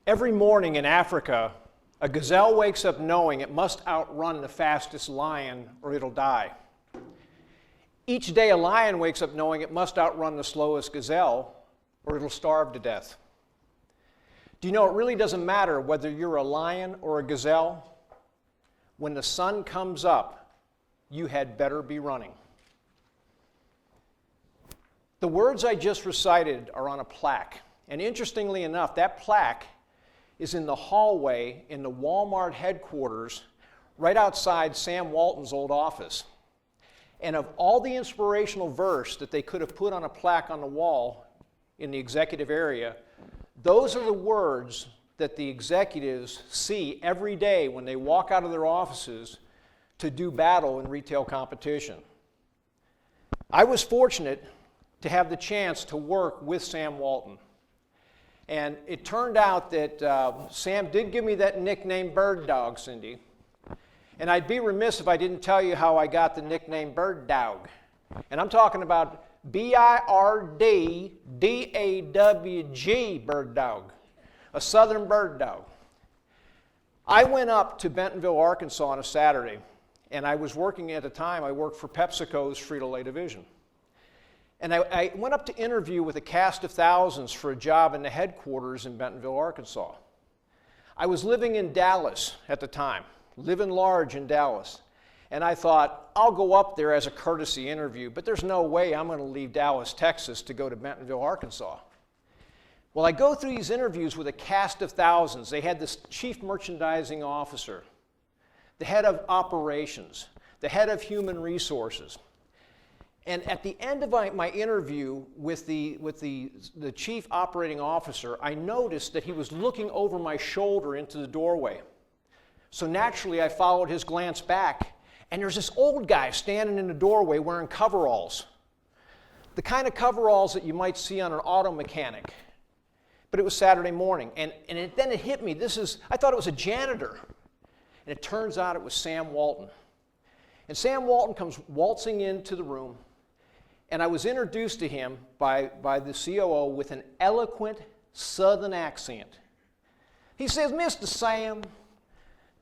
Every morning in Africa, a gazelle wakes up knowing it must outrun the fastest lion or it'll die. Each day a lion wakes up knowing it must outrun the slowest gazelle or it'll starve to death. Do you know it really doesn't matter whether you're a lion or a gazelle? When the sun comes up, you had better be running. The words I just recited are on a plaque, and interestingly enough, that plaque is in the hallway in the Walmart headquarters right outside Sam Walton's old office. And of all the inspirational verse that they could have put on a plaque on the wall in the executive area, those are the words that the executives see every day when they walk out of their offices to do battle in retail competition. I was fortunate to have the chance to work with Sam Walton. And it turned out that Sam did give me that nickname Bergdahl, Cindy. And I'd be remiss if I didn't tell you how I got the nickname Bergdahl. And I'm talking about B-I-R-D-D-A-W-G, Bergdahl, a southern bird dog. I went up to Bentonville, Arkansas on a Saturday, and I was working at the time, I worked for PepsiCo's Frito-Lay division. And I went up to interview with a cast of thousands for a job in the headquarters in Bentonville, Arkansas. I was living in Dallas at the time, living large in Dallas. And I thought, I'll go up there as a courtesy interview, but there's no way I'm going to leave Dallas, Texas to go to Bentonville, Arkansas. Well, I go through these interviews with a cast of thousands. They had this chief merchandising officer, the head of operations, the head of human resources. And at the end of my interview with the chief operating officer, I noticed that he was looking over my shoulder into the doorway. So naturally, I followed his glance back, and there's this old guy standing in the doorway wearing coveralls. The kind of coveralls that you might see on an auto mechanic. But it was Saturday morning, and then it hit me. I thought it was a janitor. And it turns out it was Sam Walton. And Sam Walton comes waltzing into the room, and I was introduced to him by the COO with an eloquent Southern accent. He says, "Mr. Sam,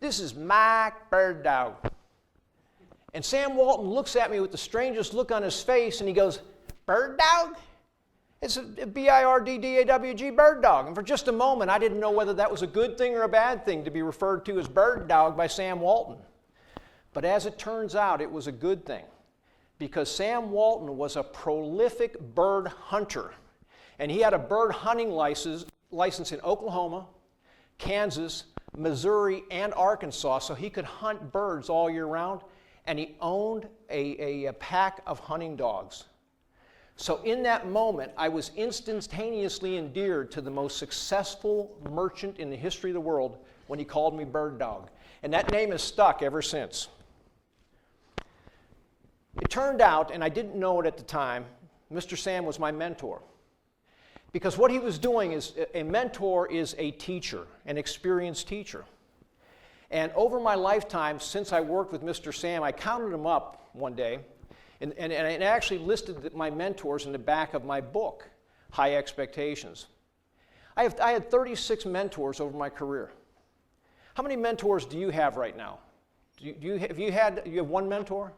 this is Mike Bergdahl." And Sam Walton looks at me with the strangest look on his face, and he goes, "Bergdahl?" It's a B-I-R-D-D-A-W-G, Bergdahl. And for just a moment, I didn't know whether that was a good thing or a bad thing to be referred to as Bergdahl by Sam Walton. But as it turns out, it was a good thing, because Sam Walton was a prolific bird hunter. And he had a bird hunting license in Oklahoma, Kansas, Missouri, and Arkansas, so he could hunt birds all year round. And he owned a pack of hunting dogs. So in that moment, I was instantaneously endeared to the most successful merchant in the history of the world when he called me Bergdahl. And that name has stuck ever since. It turned out, and I didn't know it at the time, Mr. Sam was my mentor. Because what he was doing is, a mentor is a teacher, an experienced teacher. And over my lifetime, since I worked with Mr. Sam, I counted them up one day, and I actually listed my mentors in the back of my book, High Expectations. I had 36 mentors over my career. How many mentors do you have right now? You have one mentor?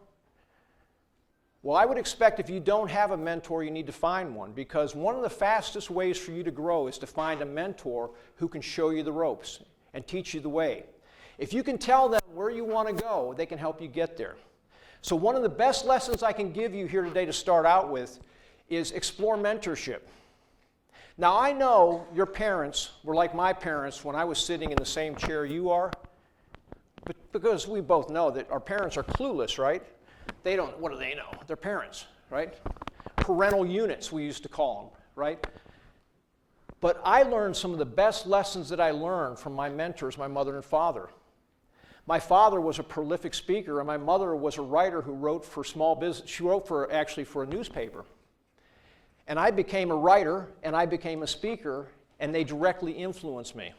Well, I would expect if you don't have a mentor, you need to find one, because one of the fastest ways for you to grow is to find a mentor who can show you the ropes and teach you the way. If you can tell them where you want to go, they can help you get there. So one of the best lessons I can give you here today to start out with is explore mentorship. Now, I know your parents were like my parents when I was sitting in the same chair you are, but because we both know that our parents are clueless, right? They don't, what do they know? They're parents, right? Parental units, we used to call them, right? But I learned some of the best lessons that I learned from my mentors, my mother and father. My father was a prolific speaker, and my mother was a writer who wrote for small business. She wrote actually for a newspaper. And I became a writer, and I became a speaker, and they directly influenced me.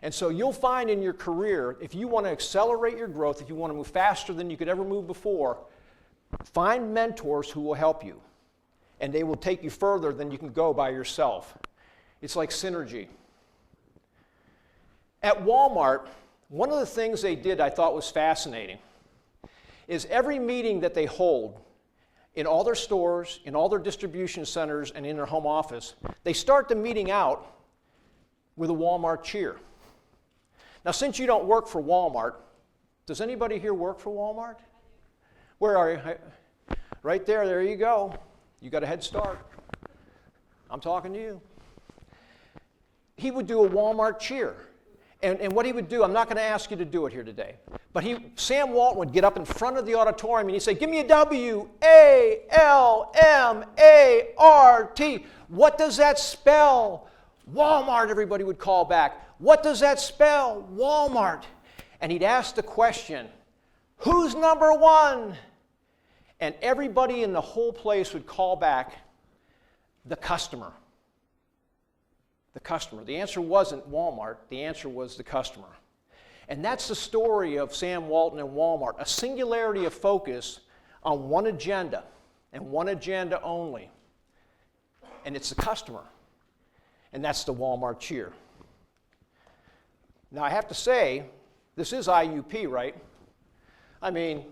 And so you'll find in your career, if you want to accelerate your growth, if you want to move faster than you could ever move before, find mentors who will help you. And they will take you further than you can go by yourself. It's like synergy. At Walmart, one of the things they did I thought was fascinating is every meeting that they hold in all their stores, in all their distribution centers, and in their home office, they start the meeting out with a Walmart cheer. Now, since you don't work for Walmart, does anybody here work for Walmart? Where are you? Right there, there you go. You got a head start. I'm talking to you. He would do a Walmart cheer. And what he would do, I'm not going to ask you to do it here today, but Sam Walton would get up in front of the auditorium and he'd say, give me a W-A-L-M-A-R-T. What does that spell? Walmart, everybody would call back. What does that spell? Walmart. And he'd ask the question, who's number one? And everybody in the whole place would call back, the customer. The customer. The answer wasn't Walmart. The answer was the customer. And that's the story of Sam Walton and Walmart, a singularity of focus on one agenda and one agenda only. And it's the customer. And that's the Walmart cheer. Now, I have to say, this is IUP, right? I mean,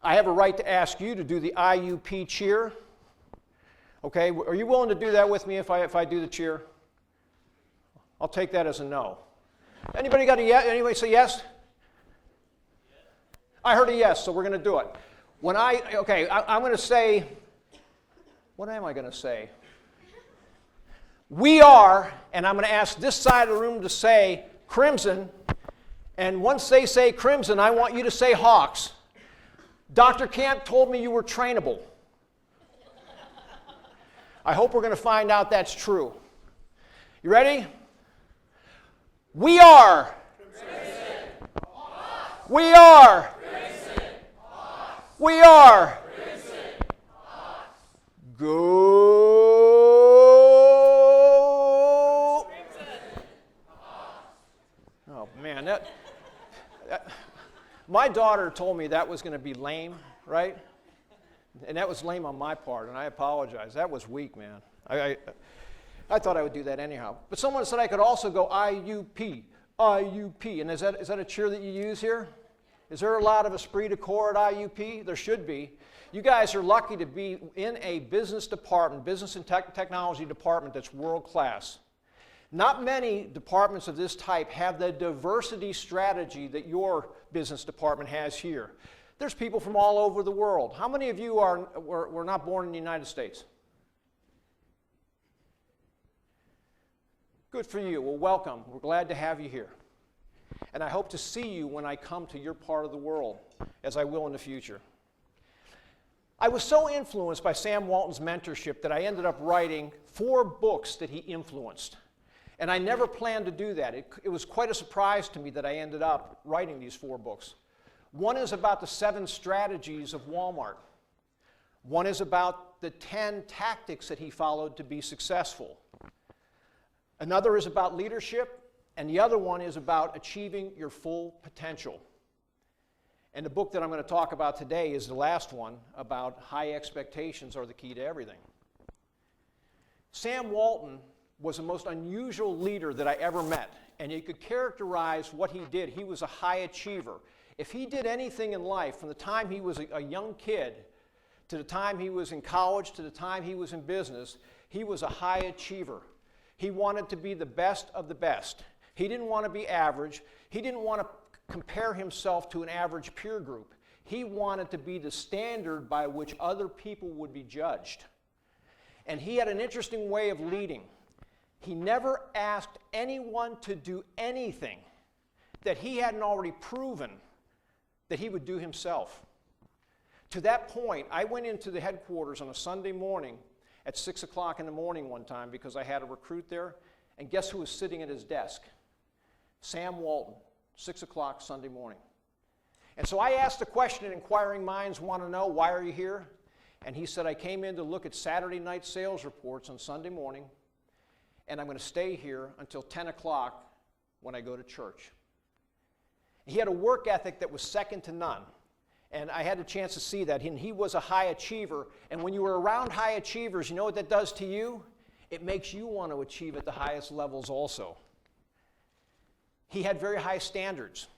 I have a right to ask you to do the IUP cheer. Okay, are you willing to do that with me if I do the cheer? I'll take that as a no. Anybody got a yes? Anybody say yes? I heard a yes, so we're going to do it. I'm going to say, what am I going to say? We are, and I'm going to ask this side of the room to say Crimson, and once they say Crimson, I want you to say Hawks. Dr. Camp told me you were trainable. I hope we're going to find out that's true. You ready? We are. We are. We are. Go. Oh man, that my daughter told me that was going to be lame, right? And that was lame on my part, and I apologize. That was weak, man. I thought I would do that anyhow. But someone said I could also go IUP, IUP. And is that a cheer that you use here? Is there a lot of esprit de corps at IUP? There should be. You guys are lucky to be in a business department, business and technology department that's world class. Not many departments of this type have the diversity strategy that your business department has here. There's people from all over the world. How many of you were not born in the United States? Good for you. Well, welcome. We're glad to have you here. And I hope to see you when I come to your part of the world, as I will in the future. I was so influenced by Sam Walton's mentorship that I ended up writing 4 books that he influenced. And I never planned to do that. It was quite a surprise to me that I ended up writing these 4 books. One is about the 7 strategies of Walmart. One is about the 10 tactics that he followed to be successful. Another is about leadership, and the other one is about achieving your full potential. And the book that I'm going to talk about today is the last one, about high expectations are the key to everything. Sam Walton was the most unusual leader that I ever met, and you could characterize what he did. He was a high achiever. If he did anything in life, from the time he was a young kid to the time he was in college to the time he was in business, he was a high achiever. He wanted to be the best of the best. He didn't want to be average. He didn't want to compare himself to an average peer group. He wanted to be the standard by which other people would be judged. And he had an interesting way of leading. He never asked anyone to do anything that he hadn't already proven that he would do himself. To that point, I went into the headquarters on a Sunday morning at 6 o'clock in the morning one time because I had a recruit there, and guess who was sitting at his desk? Sam Walton, 6 o'clock Sunday morning. And so I asked the question that inquiring minds want to know, why are you here? And he said, I came in to look at Saturday night sales reports on Sunday morning, and I'm going to stay here until 10 o'clock when I go to church. He had a work ethic that was second to none. And I had a chance to see that. And he was a high achiever. And when you were around high achievers, you know what that does to you? It makes you want to achieve at the highest levels also. he had very high standards.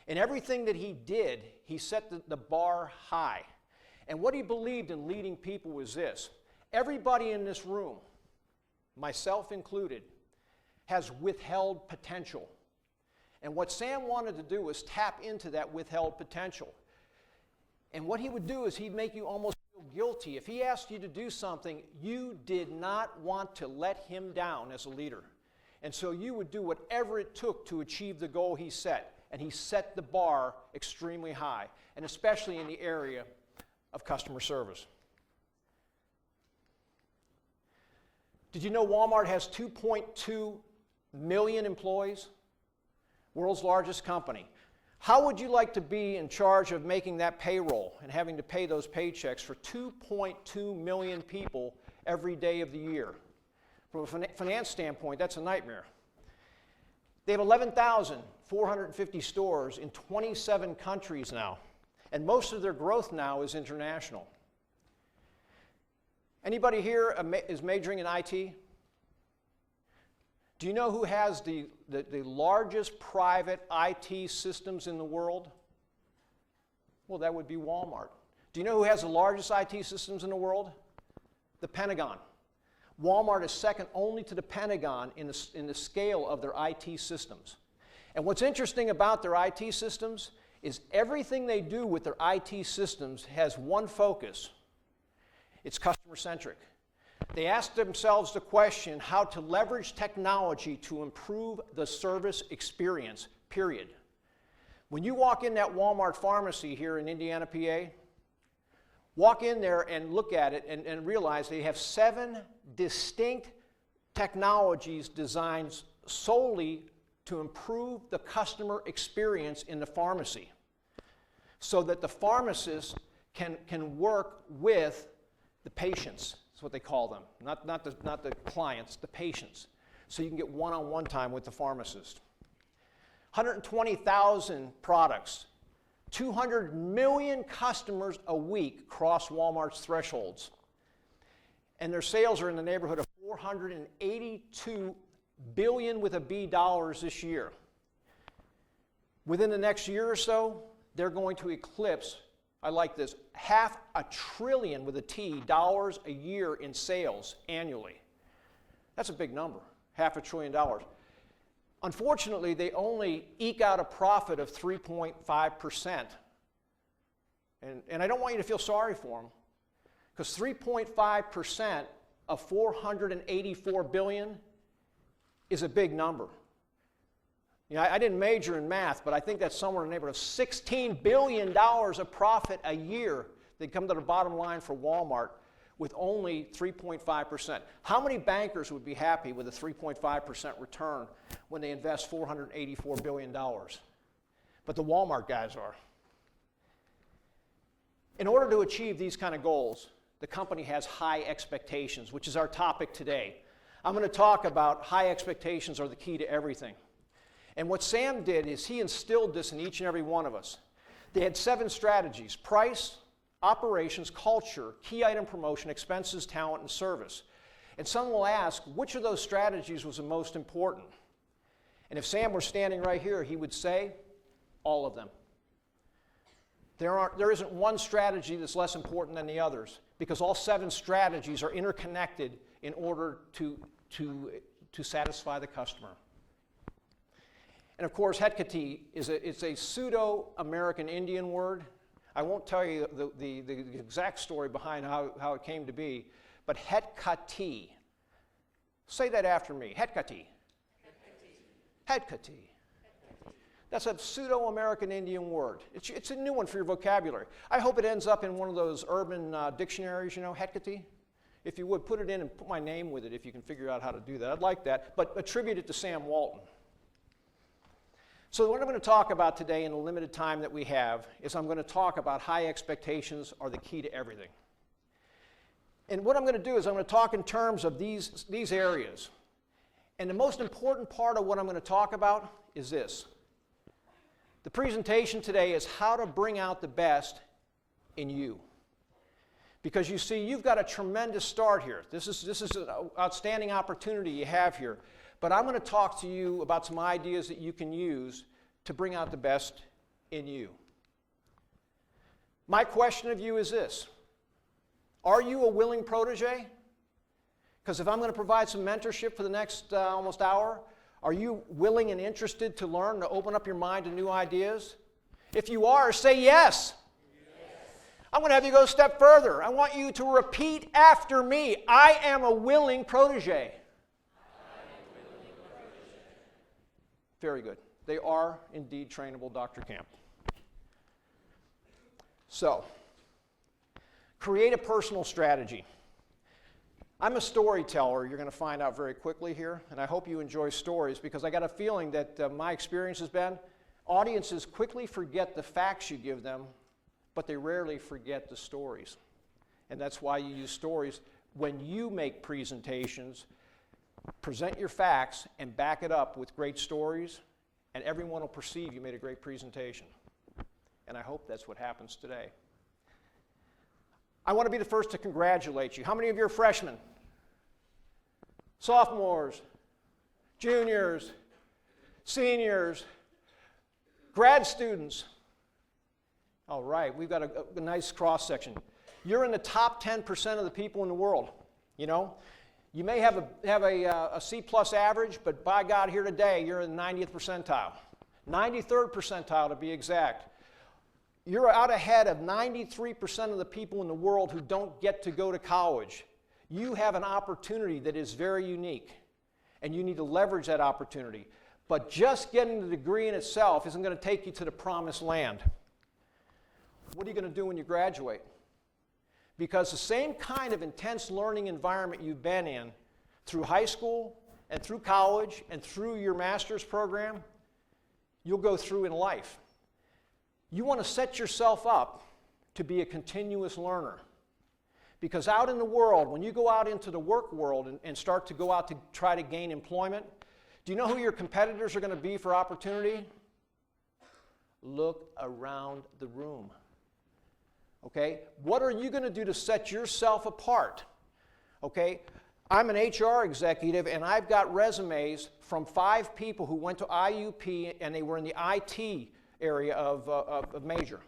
In everything that he did, he set the bar high. And what he believed in leading people was this: everybody in this room, myself included, has withheld potential. And what Sam wanted to do was tap into that withheld potential. And what he would do is he'd make you almost feel guilty. If he asked you to do something, you did not want to let him down as a leader. And so you would do whatever it took to achieve the goal he set. And he set the bar extremely high, and especially in the area of customer service. Did you know Walmart has 2.2 million employees? World's largest company. How would you like to be in charge of making that payroll and having to pay those paychecks for 2.2 million people every day of the year? From a finance standpoint, that's a nightmare. They have 11,450 stores in 27 countries now, and most of their growth now is international. Anybody here is majoring in IT? Do you know who has the largest private IT systems in the world? Well, that would be Walmart. Do you know who has the largest IT systems in the world? The Pentagon. Walmart is second only to the Pentagon in the scale of their IT systems. And what's interesting about their IT systems is everything they do with their IT systems has one focus. It's customer-centric. They ask themselves the question how to leverage technology to improve the service experience, period. When you walk in that Walmart pharmacy here in Indiana, PA, walk in there and look at it and realize they have 7 distinct technologies designed solely to improve the customer experience in the pharmacy so that the pharmacist can work with the patients. That's what they call them. Not the clients, the patients. So you can get one-on-one time with the pharmacist. 120,000 products. 200 million customers a week cross Walmart's thresholds. And their sales are in the neighborhood of $482 billion with a B dollars this year. Within the next year or so, they're going to eclipse, I like this, $500 billion with a T dollars a year in sales annually. That's a big number, $500 billion. Unfortunately, they only eke out a profit of 3.5%. And I don't want you to feel sorry for them, because 3.5% of $484 billion is a big number. You know, I didn't major in math, but I think that's somewhere in the neighborhood of $16 billion of profit a year that come to the bottom line for Walmart with only 3.5%. How many bankers would be happy with a 3.5% return when they invest $484 billion? But the Walmart guys are. In order to achieve these kind of goals, the company has high expectations, which is our topic today. I'm going to talk about high expectations are the key to everything. And what Sam did is he instilled this in each and every one of us. They had 7 strategies: price, operations, culture, key item promotion, expenses, talent, and service. And some will ask, which of those strategies was the most important? And if Sam were standing right here, he would say, all of them. There isn't one strategy that's less important than the others, because all 7 strategies are interconnected in order to satisfy the customer. And of course, HEATKTE it's a pseudo-American Indian word. I won't tell you the exact story behind how it came to be, but HEATKTE. Say that after me. HEATKTE. HEATKTE. That's a pseudo-American Indian word. It's a new one for your vocabulary. I hope it ends up in one of those urban dictionaries, you know, HEATKTE. If you would, put it in and put my name with it if you can figure out how to do that. I'd like that, but attribute it to Sam Walton. So what I'm going to talk about today in the limited time that we have is I'm going to talk about high expectations are the key to everything. And what I'm going to do is I'm going to talk in terms of these areas. And the most important part of what I'm going to talk about is this. The presentation today is how to bring out the best in you. Because you see, you've got a tremendous start here. This is an outstanding opportunity you have here. But I'm going to talk to you about some ideas that you can use to bring out the best in you. My question of you is this: are you a willing protege? Because if I'm going to provide some mentorship for the next almost hour, are you willing and interested to learn, to open up your mind to new ideas? If you are, say yes. I'm going to have you go a step further. I want you to repeat after me. I am a willing protege. Very good. They are indeed trainable, Dr. Camp. So, create a personal strategy. I'm a storyteller, you're going to find out very quickly here, and I hope you enjoy stories because I got a feeling that my experience has been audiences quickly forget the facts you give them, but they rarely forget the stories. And that's why you use stories. When you make presentations, present your facts and back it up with great stories, and everyone will perceive you made a great presentation. And I hope that's what happens today. I want to be the first to congratulate you. How many of you are freshmen? Sophomores? Juniors? Seniors? Grad students? All right, we've got a nice cross-section. You're in the top 10% of the people in the world, you know. You may have a C-plus average, but by God, here today, you're in the 90th percentile. 93rd percentile to be exact. You're out ahead of 93% of the people in the world who don't get to go to college. You have an opportunity that is very unique, and you need to leverage that opportunity. But just getting the degree in itself isn't going to take you to the promised land. What are you going to do when you graduate? Because the same kind of intense learning environment you've been in through high school and through college and through your master's program, you'll go through in life. You want to set yourself up to be a continuous learner. Because out in the world, when you go out into the work world and start to go out to try to gain employment, do you know who your competitors are going to be for opportunity? Look around the room. Okay? What are you going to do to set yourself apart? Okay? I'm an HR executive, and I've got resumes from 5 people who went to IUP, and they were in the IT area of major.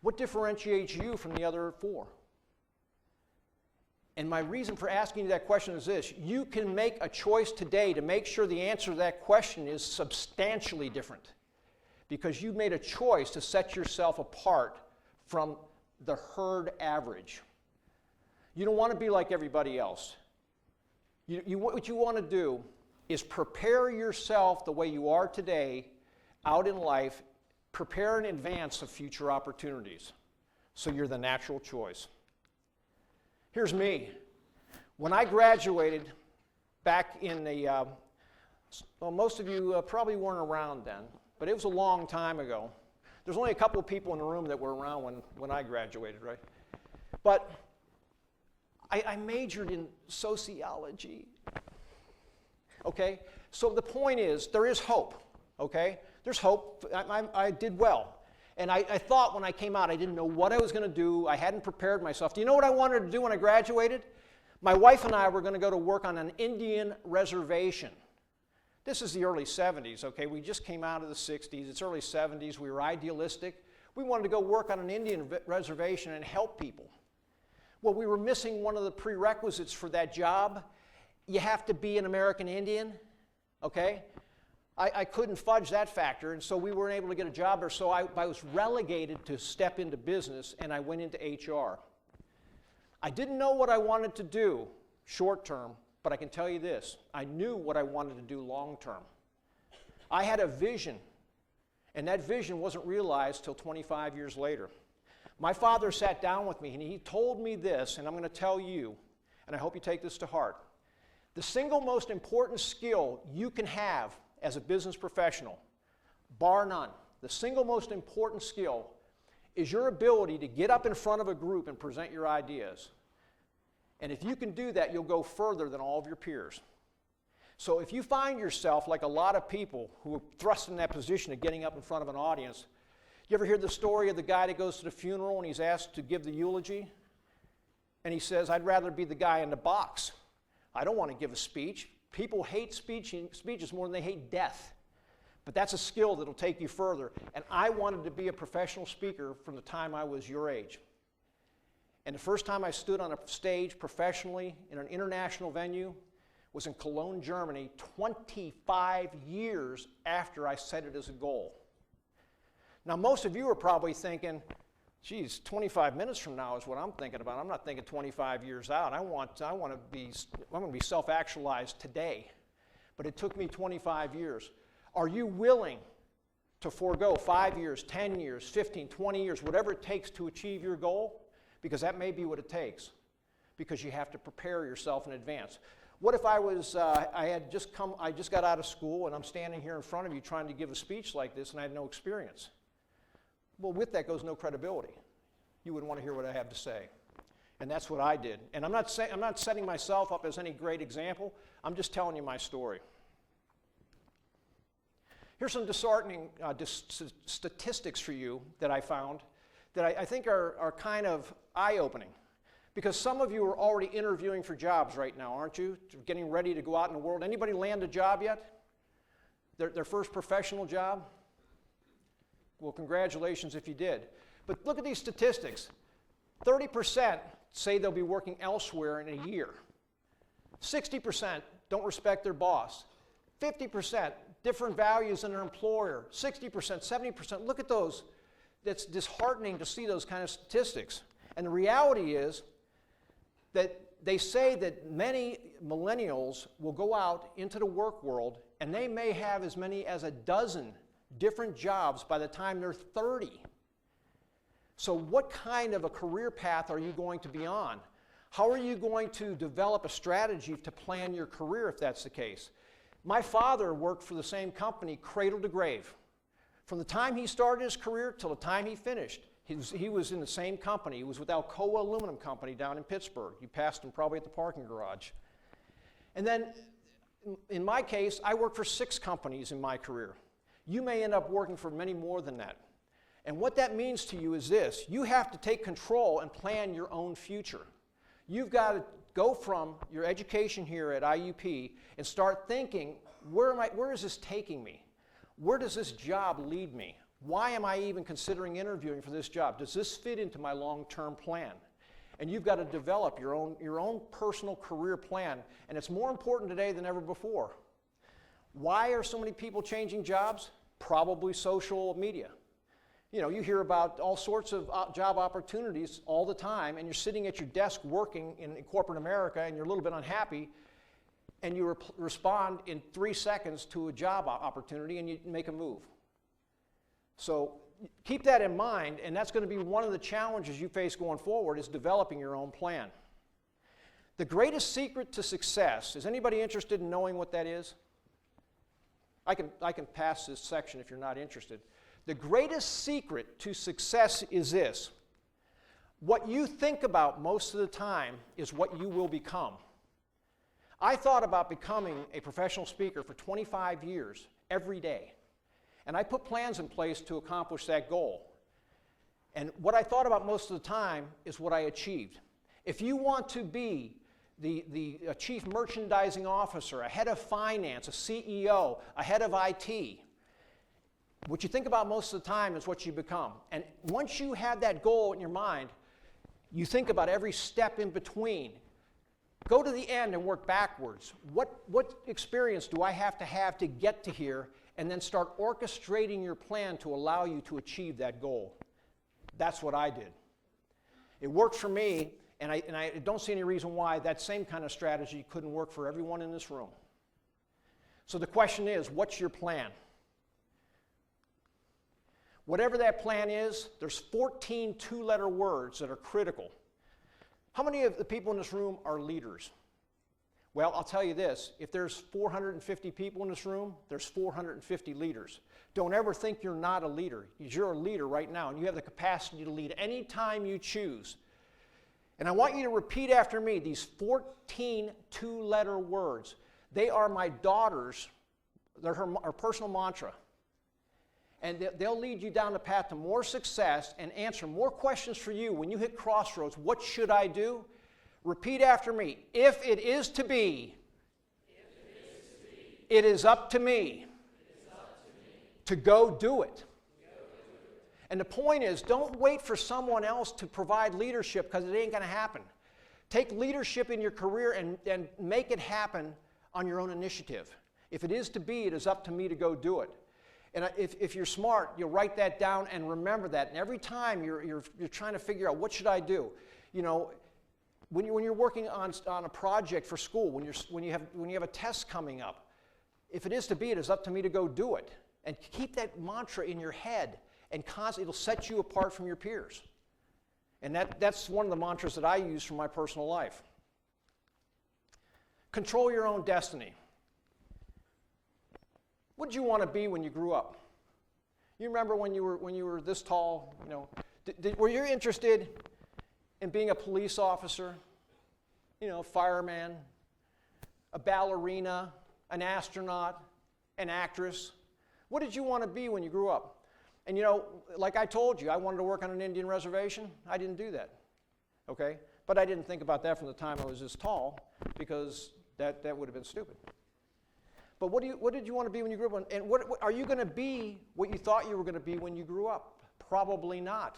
What differentiates you from the other 4? And my reason for asking you that question is this: you can make a choice today to make sure the answer to that question is substantially different, because you've made a choice to set yourself apart from the herd average. You don't want to be like everybody else. What you want to do is prepare yourself the way you are today out in life, prepare in advance of future opportunities so you're the natural choice. Here's me. When I graduated back in the, well, most of you probably weren't around then, but it was a long time ago. There's only a couple of people in the room that were around when I graduated, right? But I majored in sociology. Okay? So the point is, there is hope. Okay? There's hope. I did well. And I thought when I came out, I didn't know what I was going to do. I hadn't prepared myself. Do you know what I wanted to do when I graduated? My wife and I were going to go to work on an Indian reservation. This is the early 70s, okay? We just came out of the 60s. It's early 70s. We were idealistic. We wanted to go work on an Indian reservation and help people. Well, we were missing one of the prerequisites for that job. You have to be an American Indian, okay? I couldn't fudge that factor, and so we weren't able to get a job there, so I was relegated to step into business, and I went into HR. I didn't know what I wanted to do short term, but I can tell you this: I knew what I wanted to do long term. I had a vision, and that vision wasn't realized till 25 years later. My father sat down with me, and he told me this, and I'm going to tell you, and I hope you take this to heart. The single most important skill you can have as a business professional, bar none, the single most important skill is your ability to get up in front of a group and present your ideas. And if you can do that, you'll go further than all of your peers. So if you find yourself like a lot of people who are thrust in that position of getting up in front of an audience, you ever hear the story of the guy that goes to the funeral and he's asked to give the eulogy? And he says, "I'd rather be the guy in the box. I don't want to give a speech. People hate speeches more than they hate death. But that's a skill that'll take you further. And I wanted to be a professional speaker from the time I was your age. And the first time I stood on a stage professionally in an international venue was in Cologne, Germany, 25 years after I set it as a goal. Now, most of you are probably thinking, geez, 25 minutes from now is what I'm thinking about. I'm not thinking 25 years out. I'm going to be self-actualized today. But it took me 25 years. Are you willing to forego 5 years, 10 years, 15, 20 years, whatever it takes to achieve your goal? Because that may be what it takes. Because you have to prepare yourself in advance. What if I just got out of school and I'm standing here in front of you trying to give a speech like this and I had no experience? Well, with that goes no credibility. You wouldn't want to hear what I have to say. And that's what I did. And I'm not setting myself up as any great example. I'm just telling you my story. Here's some disheartening statistics for you that I found that I think are kind of eye-opening. Because some of you are already interviewing for jobs right now, aren't you? Getting ready to go out in the world. Anybody land a job yet? Their first professional job? Well, congratulations if you did. But look at these statistics. 30% say they'll be working elsewhere in a year. 60% don't respect their boss. 50% different values in their employer. 60%, 70%. Look at those. It's disheartening to see those kind of statistics. And the reality is that they say that many millennials will go out into the work world and they may have as many as a dozen different jobs by the time they're 30. So what kind of a career path are you going to be on? How are you going to develop a strategy to plan your career if that's the case? My father worked for the same company cradle to grave. From the time he started his career till the time he finished, he was in the same company. He was with Alcoa Aluminum Company down in Pittsburgh. You passed him probably at the parking garage. And then, in my case, I worked for 6 companies in my career. You may end up working for many more than that. And what that means to you is this. You have to take control and plan your own future. You've got to go from your education here at IUP and start thinking, where is this taking me? Where does this job lead me? Why am I even considering interviewing for this job? Does this fit into my long-term plan? And you've got to develop your own personal career plan, and it's more important today than ever before. Why are so many people changing jobs? Probably social media. You know, you hear about all sorts of job opportunities all the time, and you're sitting at your desk working in corporate America, and you're a little bit unhappy, and you respond in 3 seconds to a job opportunity, and you make a move. So keep that in mind, and that's going to be one of the challenges you face going forward is developing your own plan. The greatest secret to success, is anybody interested in knowing what that is? I can pass this section if you're not interested. The greatest secret to success is this. What you think about most of the time is what you will become. I thought about becoming a professional speaker for 25 years, every day. And I put plans in place to accomplish that goal. And what I thought about most of the time is what I achieved. If you want to be a chief merchandising officer, a head of finance, a CEO, a head of IT, what you think about most of the time is what you become. And once you have that goal in your mind, you think about every step in between. Go to the end and work backwards. What experience do I have to get to here? And then start orchestrating your plan to allow you to achieve that goal. That's what I did. It worked for me, and I don't see any reason why that same kind of strategy couldn't work for everyone in this room. So the question is, what's your plan? Whatever that plan is, there's 14 two-letter words that are critical. How many of the people in this room are leaders? Well, I'll tell you this, if there's 450 people in this room, there's 450 leaders. Don't ever think you're not a leader. You're a leader right now, and you have the capacity to lead anytime you choose. And I want you to repeat after me these 14 two-letter words. They are my daughter's, they're her personal mantra. And they'll lead you down the path to more success and answer more questions for you when you hit crossroads. What should I do? Repeat after me. If it is to be It is up to me to go do it. And the point is, don't wait for someone else to provide leadership because it ain't going to happen. Take leadership in your career and make it happen on your own initiative. If it is to be, it is up to me to go do it. And if you're smart, you'll write that down and remember that. And every time you're trying to figure out, what should I do? You know, when you're working on a project for school, when you have a test coming up, if it is to be, it is up to me to go do it. And keep that mantra in your head, and constantly it'll set you apart from your peers. And that's one of the mantras that I use for my personal life. Control your own destiny. What did you want to be when you grew up? You remember when you were this tall? You know, were you interested in being a police officer? You know, fireman, a ballerina, an astronaut, an actress? What did you want to be when you grew up? And you know, like I told you, I wanted to work on an Indian reservation. I didn't do that, okay? But I didn't think about that from the time I was this tall, because that would have been stupid. But what did you want to be when you grew up? And what are you going to be what you thought you were going to be when you grew up? Probably not.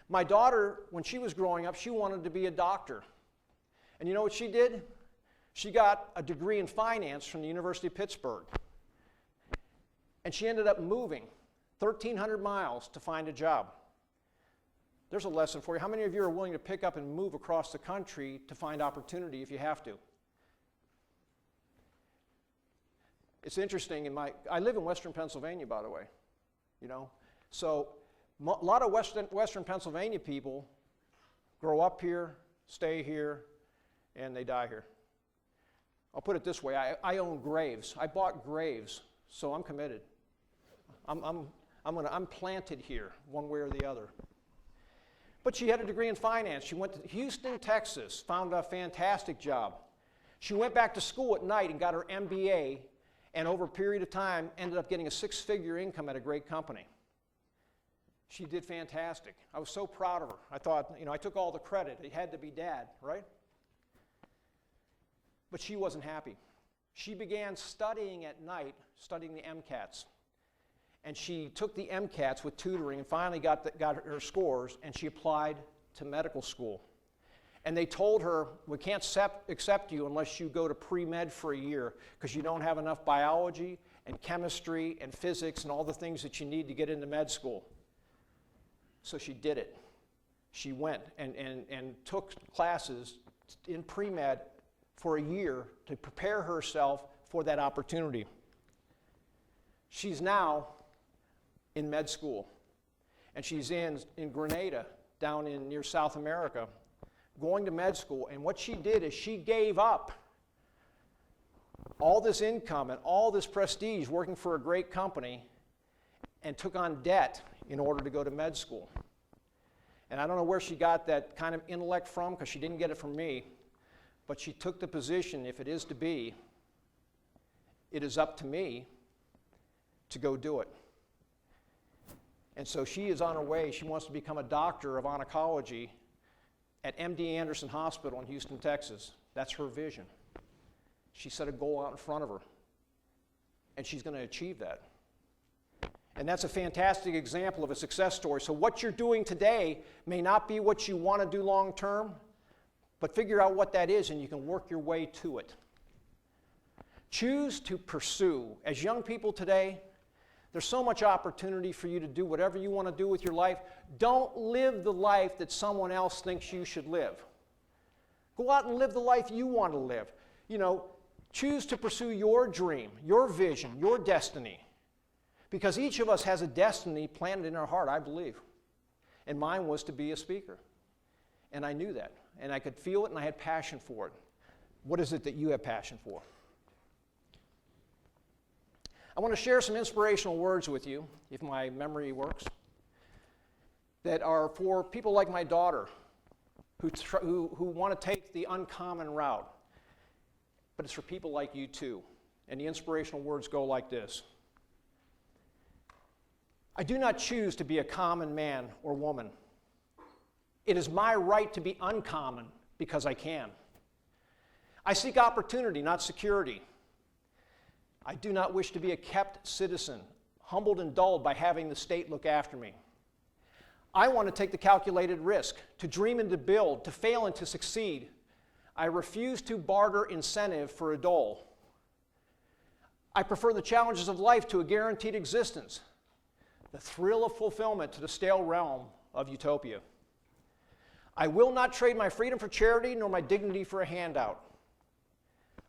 My daughter, when she was growing up, she wanted to be a doctor. And you know what she did? She got a degree in finance from the University of Pittsburgh. And she ended up moving 1,300 miles to find a job. There's a lesson for you. How many of you are willing to pick up and move across the country to find opportunity if you have to? It's interesting, I live in Western Pennsylvania, by the way, you know. So a lot of Western Pennsylvania people grow up here, stay here, and they die here. I'll put it this way, I own graves. I bought graves, so I'm committed. I'm planted here, one way or the other. But she had a degree in finance. She went to Houston, Texas, found a fantastic job. She went back to school at night and got her MBA, and over a period of time ended up getting a 6-figure income at a great company. She did fantastic. I was so proud of her. I thought, you know, I took all the credit. It had to be Dad, right? But she wasn't happy. She began studying at night, studying the MCATs. And she took the MCATs with tutoring and finally got her scores, and she applied to medical school. And they told her, we can't accept you unless you go to pre-med for a year because you don't have enough biology and chemistry and physics and all the things that you need to get into med school. So she did it. She went and took classes in pre-med for a year to prepare herself for that opportunity. She's now in med school, and she's in Grenada, down near South America, going to med school. And what she did is she gave up all this income and all this prestige working for a great company and took on debt in order to go to med school. And I don't know where she got that kind of intellect from, because she didn't get it from me, but she took the position, if it is to be, it is up to me to go do it. And so she is on her way. She wants to become a doctor of oncology at MD Anderson Hospital in Houston, Texas. That's her vision. She set a goal out in front of her, and she's going to achieve that. And that's a fantastic example of a success story. So what you're doing today may not be what you want to do long term, but figure out what that is and you can work your way to it. Choose to pursue. As young people today, there's so much opportunity for you to do whatever you want to do with your life. Don't live the life that someone else thinks you should live. Go out and live the life you want to live. You know, choose to pursue your dream, your vision, your destiny. Because each of us has a destiny planted in our heart, I believe. And mine was to be a speaker. And I knew that. And I could feel it, and I had passion for it. What is it that you have passion for? I want to share some inspirational words with you, if my memory works, that are for people like my daughter who want to take the uncommon route. But it's for people like you too. And the inspirational words go like this. I do not choose to be a common man or woman. It is my right to be uncommon because I can. I seek opportunity, not security. I do not wish to be a kept citizen, humbled and dulled by having the state look after me. I want to take the calculated risk, to dream and to build, to fail and to succeed. I refuse to barter incentive for a dole. I prefer the challenges of life to a guaranteed existence, the thrill of fulfillment to the stale realm of utopia. I will not trade my freedom for charity, nor my dignity for a handout.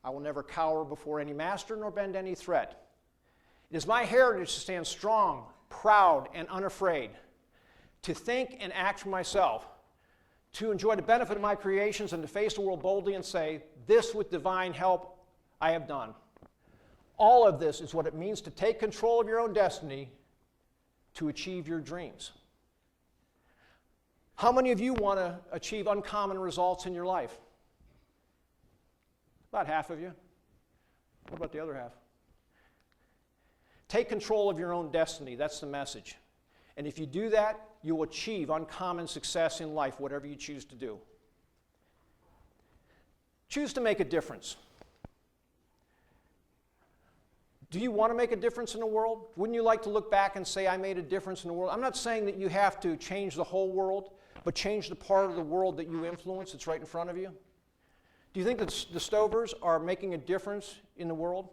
I will never cower before any master, nor bend any threat. It is my heritage to stand strong, proud, and unafraid, to think and act for myself, to enjoy the benefit of my creations, and to face the world boldly and say, this with divine help I have done. All of this is what it means to take control of your own destiny to achieve your dreams. How many of you want to achieve uncommon results in your life? About half of you. What about the other half? Take control of your own destiny. That's the message. And if you do that, you'll achieve uncommon success in life, whatever you choose to do. Choose to make a difference. Do you want to make a difference in the world? Wouldn't you like to look back and say, I made a difference in the world? I'm not saying that you have to change the whole world, but change the part of the world that you influence that's right in front of you. Do you think that the Stovers are making a difference in the world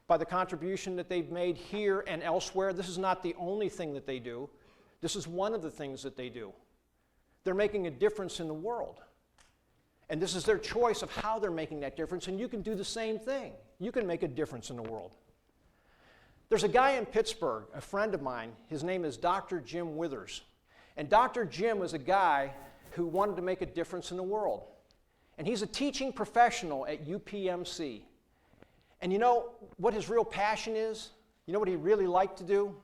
by the contribution that they've made here and elsewhere? This is not the only thing that they do. This is one of the things that they do. They're making a difference in the world. And this is their choice of how they're making that difference, and you can do the same thing. You can make a difference in the world. There's a guy in Pittsburgh, a friend of mine. His name is Dr. Jim Withers. And Dr. Jim was a guy who wanted to make a difference in the world. And he's a teaching professional at UPMC. And you know what his real passion is? You know what he really liked to do?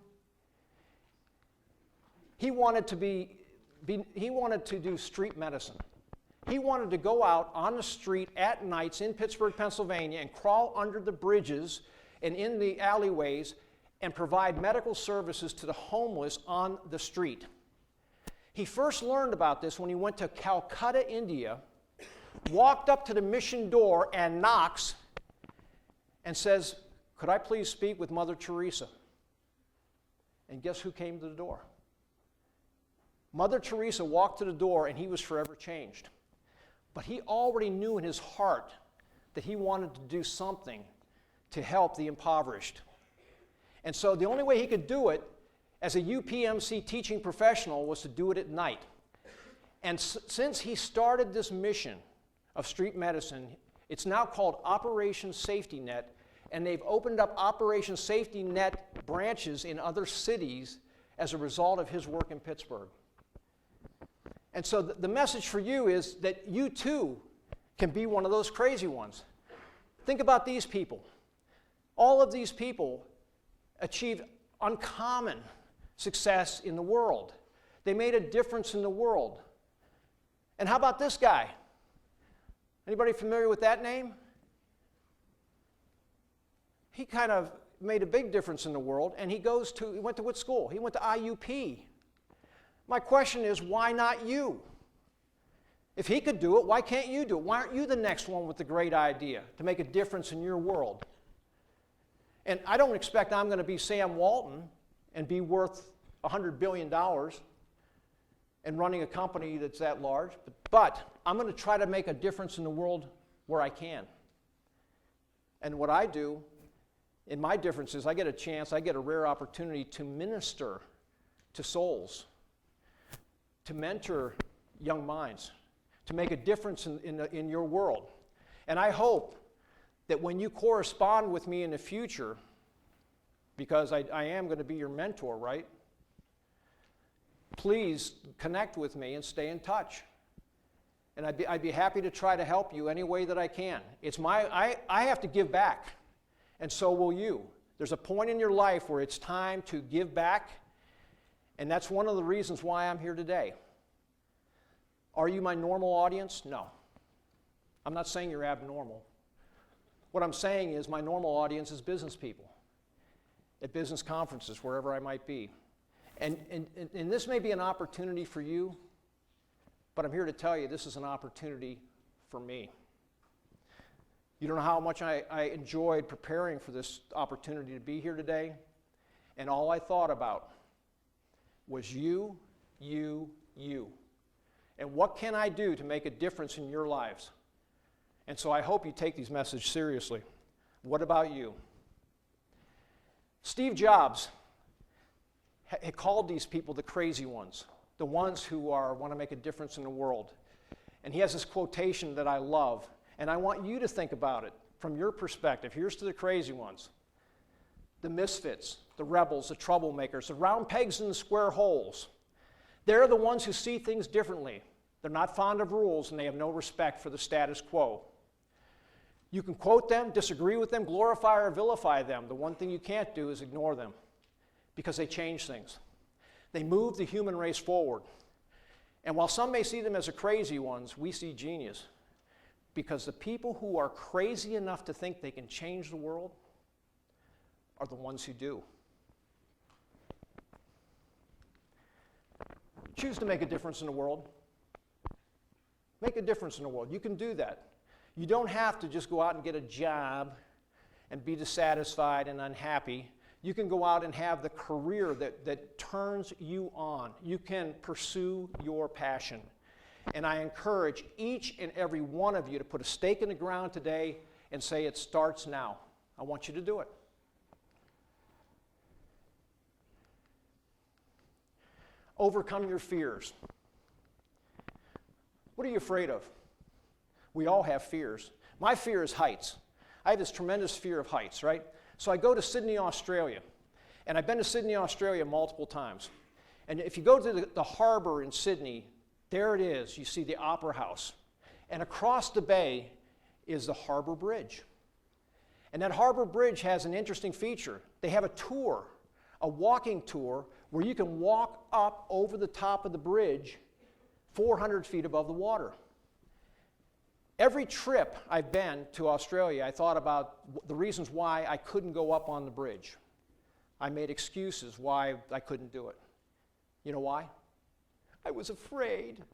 He wanted to do street medicine. He wanted to go out on the street at nights in Pittsburgh, Pennsylvania, and crawl under the bridges and in the alleyways and provide medical services to the homeless on the street. He first learned about this when he went to Calcutta, India, walked up to the mission door and knocks and says, could I please speak with Mother Teresa? And guess who came to the door? Mother Teresa walked to the door and he was forever changed. But he already knew in his heart that he wanted to do something to help the impoverished. And so the only way he could do it as a UPMC teaching professional was to do it at night. And since he started this mission of street medicine, it's now called Operation Safety Net, and they've opened up Operation Safety Net branches in other cities as a result of his work in Pittsburgh. And so the message for you is that you too can be one of those crazy ones. Think about these people. All of these people achieved uncommon success in the world. They made a difference in the world. And how about this guy? Anybody familiar with that name? He kind of made a big difference in the world, and he went to what school? He went to IUP. My question is, why not you? If he could do it, why can't you do it? Why aren't you the next one with the great idea to make a difference in your world? And I don't expect I'm going to be Sam Walton and be worth $100 billion and running a company that's that large, but I'm going to try to make a difference in the world where I can. And what I do in my difference is I get a rare opportunity to minister to souls, to mentor young minds, to make a difference in your world. And I hope that when you correspond with me in the future, because I am going to be your mentor, right? Please connect with me and stay in touch. And I'd be happy to try to help you any way that I can. I have to give back, and so will you. There's a point in your life where it's time to give back, and that's one of the reasons why I'm here today. Are you my normal audience? No. I'm not saying you're abnormal. What I'm saying is my normal audience is business people at business conferences, wherever I might be. And this may be an opportunity for you, but I'm here to tell you this is an opportunity for me. You don't know how much I enjoyed preparing for this opportunity to be here today. And all I thought about was you. And what can I do to make a difference in your lives? And so I hope you take these messages seriously. What about you? Steve Jobs had called these people the crazy ones, the ones who want to make a difference in the world. And he has this quotation that I love, and I want you to think about it from your perspective. Here's to the crazy ones. The misfits, the rebels, the troublemakers, the round pegs in the square holes. They're the ones who see things differently. They're not fond of rules, and they have no respect for the status quo. You can quote them, disagree with them, glorify or vilify them. The one thing you can't do is ignore them, because they change things. They move the human race forward. And while some may see them as the crazy ones, we see genius. Because the people who are crazy enough to think they can change the world are the ones who do. Choose to make a difference in the world. Make a difference in the world. You can do that. You don't have to just go out and get a job and be dissatisfied and unhappy. You can go out and have the career that turns you on. You can pursue your passion. And I encourage each and every one of you to put a stake in the ground today and say, it starts now. I want you to do it. Overcome your fears. What are you afraid of? We all have fears. My fear is heights. I have this tremendous fear of heights, right? So I go to Sydney, Australia. And I've been to Sydney, Australia multiple times. And if you go to the harbor in Sydney, there it is. You see the Opera House. And across the bay is the Harbor Bridge. And that Harbor Bridge has an interesting feature. They have a tour, a walking tour, where you can walk up over the top of the bridge 400 feet above the water. Every trip I've been to Australia, I thought about the reasons why I couldn't go up on the bridge. I made excuses why I couldn't do it. You know why? I was afraid.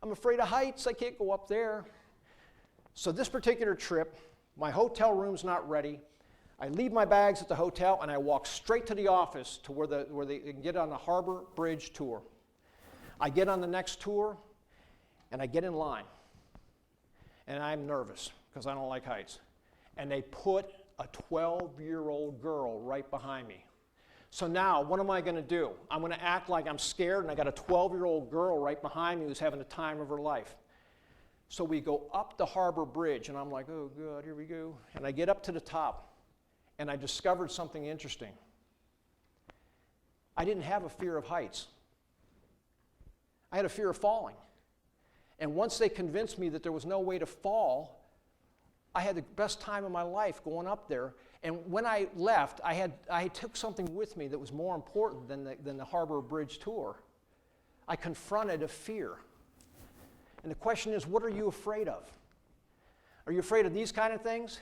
I'm afraid of heights. I can't go up there. So this particular trip, my hotel room's not ready. I leave my bags at the hotel and I walk straight to the office to where they can get on the Harbor Bridge tour. I get on the next tour and I get in line. And I'm nervous because I don't like heights. And they put a 12-year-old girl right behind me. So now, what am I going to do? I'm going to act like I'm scared and I got a 12-year-old girl right behind me who's having the time of her life. So we go up the Harbor Bridge and I'm like, oh God, here we go. And I get up to the top and I discovered something interesting. I didn't have a fear of heights. I had a fear of falling. And once they convinced me that there was no way to fall, I had the best time of my life going up there. And when I left, I took something with me that was more important than the Harbor Bridge tour. I confronted a fear. And the question is, what are you afraid of? Are you afraid of these kind of things?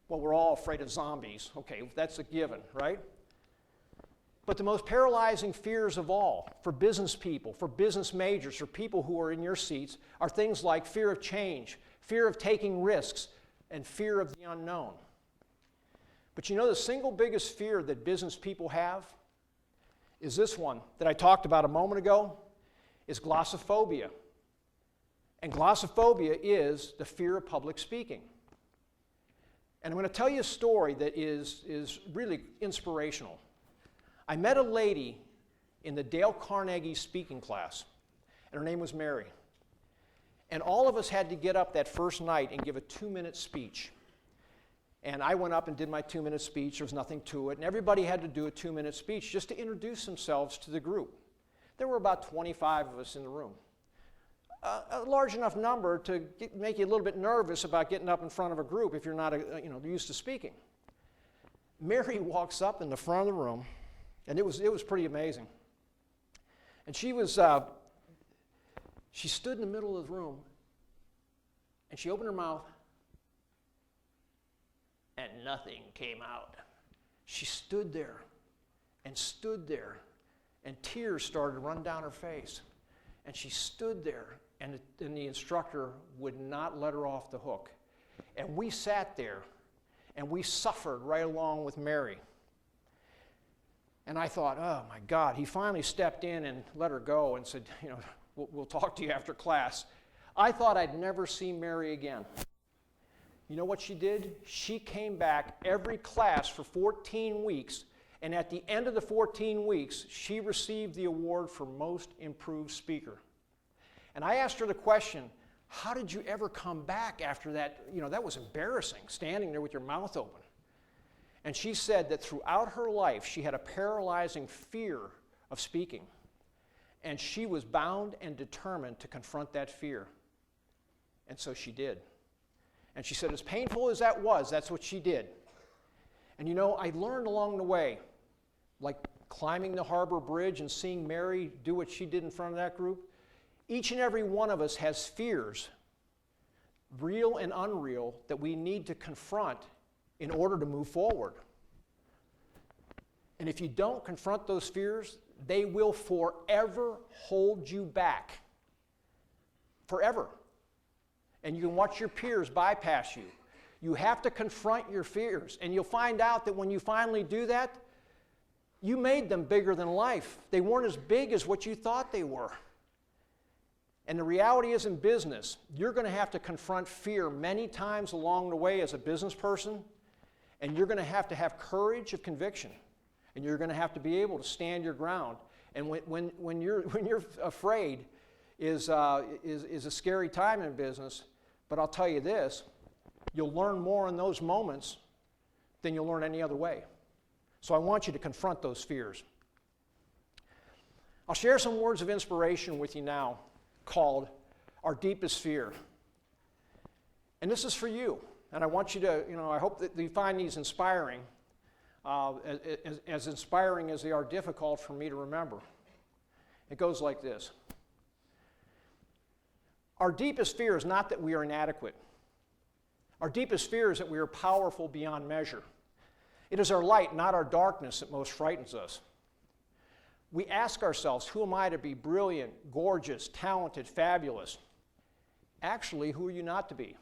Well, we're all afraid of zombies. Okay, that's a given, right? But the most paralyzing fears of all, for business people, for business majors, for people who are in your seats, are things like fear of change, fear of taking risks, and fear of the unknown. But you know the single biggest fear that business people have is this one that I talked about a moment ago, is glossophobia. And glossophobia is the fear of public speaking. And I'm going to tell you a story that is really inspirational. I met a lady in the Dale Carnegie speaking class, and her name was Mary. And all of us had to get up that first night and give a 2-minute speech. And I went up and did my 2-minute speech. There was nothing to it. And everybody had to do a 2-minute speech just to introduce themselves to the group. There were about 25 of us in the room. A large enough number to make you a little bit nervous about getting up in front of a group if you're not used to speaking. Mary walks up in the front of the room, and it was pretty amazing. And she stood in the middle of the room, and she opened her mouth, and nothing came out. She stood there, and tears started to run down her face. And she stood there, and the instructor would not let her off the hook. And we sat there and we suffered right along with Mary. And I thought, oh my God, he finally stepped in and let her go and said, we'll talk to you after class. I thought I'd never see Mary again. You know what she did? She came back every class for 14 weeks, and at the end of the 14 weeks, she received the award for Most Improved Speaker. And I asked her the question, how did you ever come back after that? That was embarrassing, standing there with your mouth open. And she said that throughout her life, she had a paralyzing fear of speaking. And she was bound and determined to confront that fear. And so she did. And she said, as painful as that was, that's what she did. And I learned along the way, like climbing the Harbor Bridge and seeing Mary do what she did in front of that group. Each and every one of us has fears, real and unreal, that we need to confront in order to move forward. And if you don't confront those fears, they will forever hold you back. Forever. And you can watch your peers bypass you. You have to confront your fears, and you'll find out that when you finally do that, you made them bigger than life. They weren't as big as what you thought they were. And the reality is, in business, you're going to have to confront fear many times along the way as a business person, and you're going to have courage of conviction, and you're going to have to be able to stand your ground. And when you're afraid is a scary time in business. But I'll tell you this, you'll learn more in those moments than you'll learn any other way. So I want you to confront those fears. I'll share some words of inspiration with you now called Our Deepest Fear. And this is for you. And I want you to, I hope that you find these inspiring, as inspiring as they are difficult for me to remember. It goes like this. Our deepest fear is not that we are inadequate. Our deepest fear is that we are powerful beyond measure. It is our light, not our darkness, that most frightens us. We ask ourselves, who am I to be brilliant, gorgeous, talented, fabulous? Actually, who are you not to be?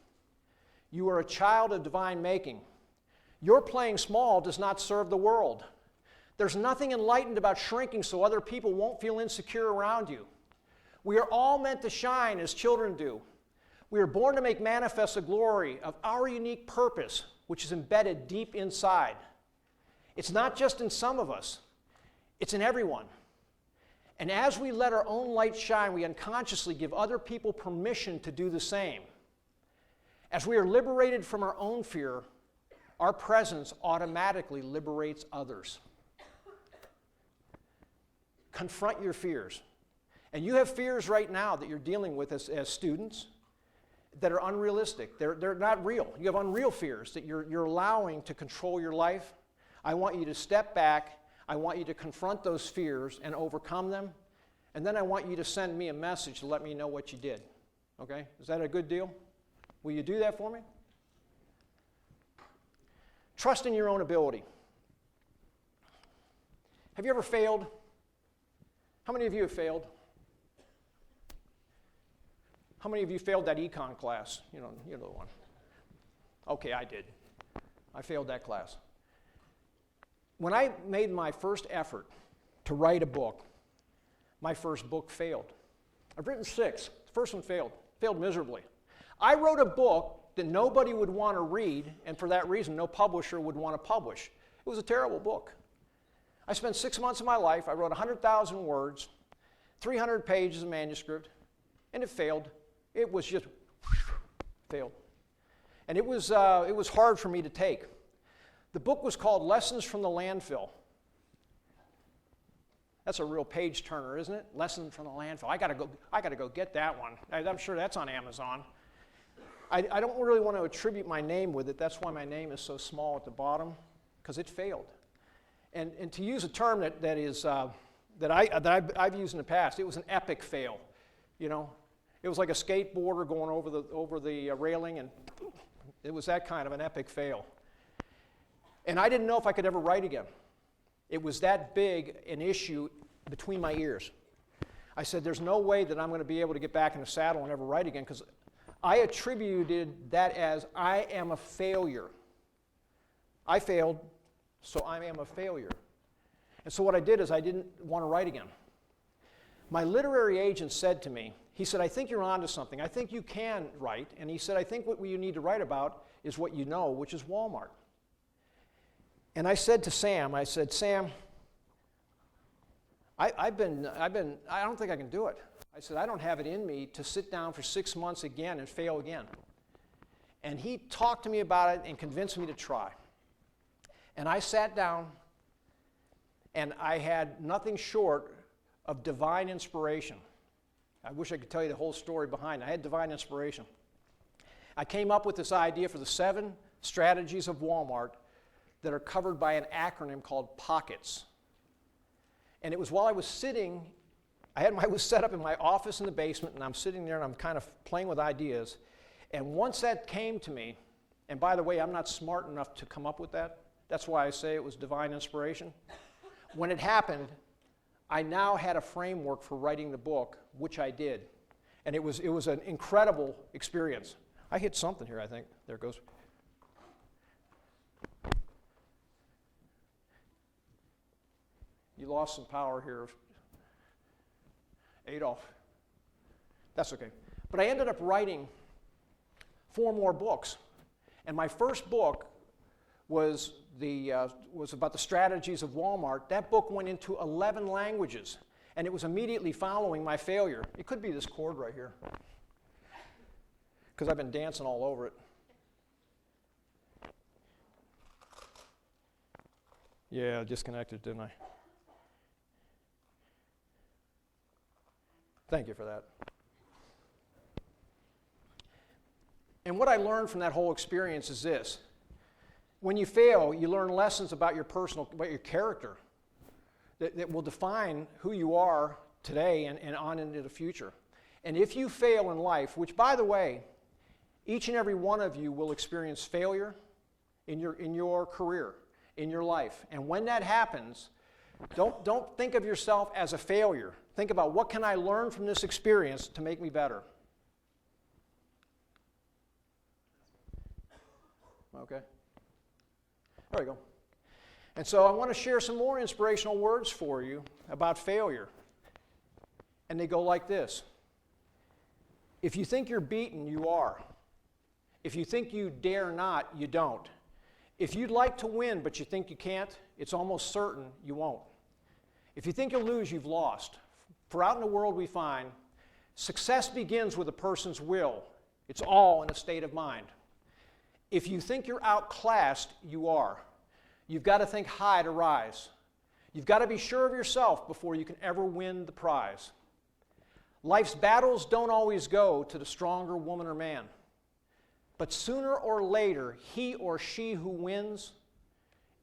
You are a child of divine making. Your playing small does not serve the world. There's nothing enlightened about shrinking so other people won't feel insecure around you. We are all meant to shine as children do. We are born to make manifest the glory of our unique purpose, which is embedded deep inside. It's not just in some of us, it's in everyone. And as we let our own light shine, we unconsciously give other people permission to do the same. As we are liberated from our own fear, our presence automatically liberates others. Confront your fears. And you have fears right now that you're dealing with as students that are unrealistic. They're not real. You have unreal fears that you're allowing to control your life. I want you to step back. I want you to confront those fears and overcome them. And then I want you to send me a message to let me know what you did. Okay? Is that a good deal? Will you do that for me? Trust in your own ability. Have you ever failed? How many of you have failed? How many of you failed that econ class? You know the one. Okay, I did. I failed that class. When I made my first effort to write a book, my first book failed. I've written 6. The first one failed miserably. I wrote a book that nobody would want to read, and for that reason, no publisher would want to publish. It was a terrible book. I spent 6 months of my life. I wrote 100,000 words, 300 pages of manuscript, and it failed. It was just failed. And it was hard for me to take. The book was called Lessons from the Landfill. That's a real page turner, isn't it? Lessons from the Landfill. I gotta go get that one. I'm sure that's on Amazon. I don't really want to attribute my name with it. That's why my name is so small at the bottom, because it failed. And to use a term that I've used in the past, it was an epic fail. It was like a skateboarder going over the railing, and it was that kind of an epic fail. And I didn't know if I could ever write again. It was that big an issue between my ears. I said, there's no way that I'm going to be able to get back in the saddle and ever write again, because I attributed that as I am a failure. I failed, so I am a failure. And so what I did is I didn't want to write again. My literary agent said to me, he said, I think you're onto something. I think you can write. And he said, I think what you need to write about is what you know, which is Walmart. And I said to Sam, I said, Sam, I don't think I can do it. I said, I don't have it in me to sit down for 6 months again and fail again. And he talked to me about it and convinced me to try. And I sat down, and I had nothing short of divine inspiration. I wish I could tell you the whole story behind it. I had divine inspiration. I came up with this idea for the 7 strategies of Walmart that are covered by an acronym called POCKETS. And it was while I was sitting, I was set up in my office in the basement, and I'm sitting there and I'm kind of playing with ideas. And once that came to me, and by the way, I'm not smart enough to come up with that. That's why I say it was divine inspiration. When it happened, I now had a framework for writing the book, which I did. And it was an incredible experience. I hit something here, I think. There it goes. You lost some power here, Adolf. That's okay. But I ended up writing 4 more books. And my first book was about the strategies of Walmart. That book went into 11 languages, and it was immediately following my failure. It could be this cord right here, because I've been dancing all over it. Yeah, I disconnected, didn't I? Thank you for that. And what I learned from that whole experience is this. When you fail, you learn lessons about your character that will define who you are today and on into the future. And if you fail in life, which by the way, each and every one of you will experience failure in your career, in your life. And when that happens, don't think of yourself as a failure. Think about, what can I learn from this experience to make me better? Okay. There we go. And so I want to share some more inspirational words for you about failure. And they go like this. If you think you're beaten, you are. If you think you dare not, you don't. If you'd like to win but you think you can't, it's almost certain you won't. If you think you'll lose, you've lost. For out in the world we find, success begins with a person's will. It's all in a state of mind. If you think you're outclassed, you are. You've got to think high to rise. You've got to be sure of yourself before you can ever win the prize. Life's battles don't always go to the stronger woman or man. But sooner or later, he or she who wins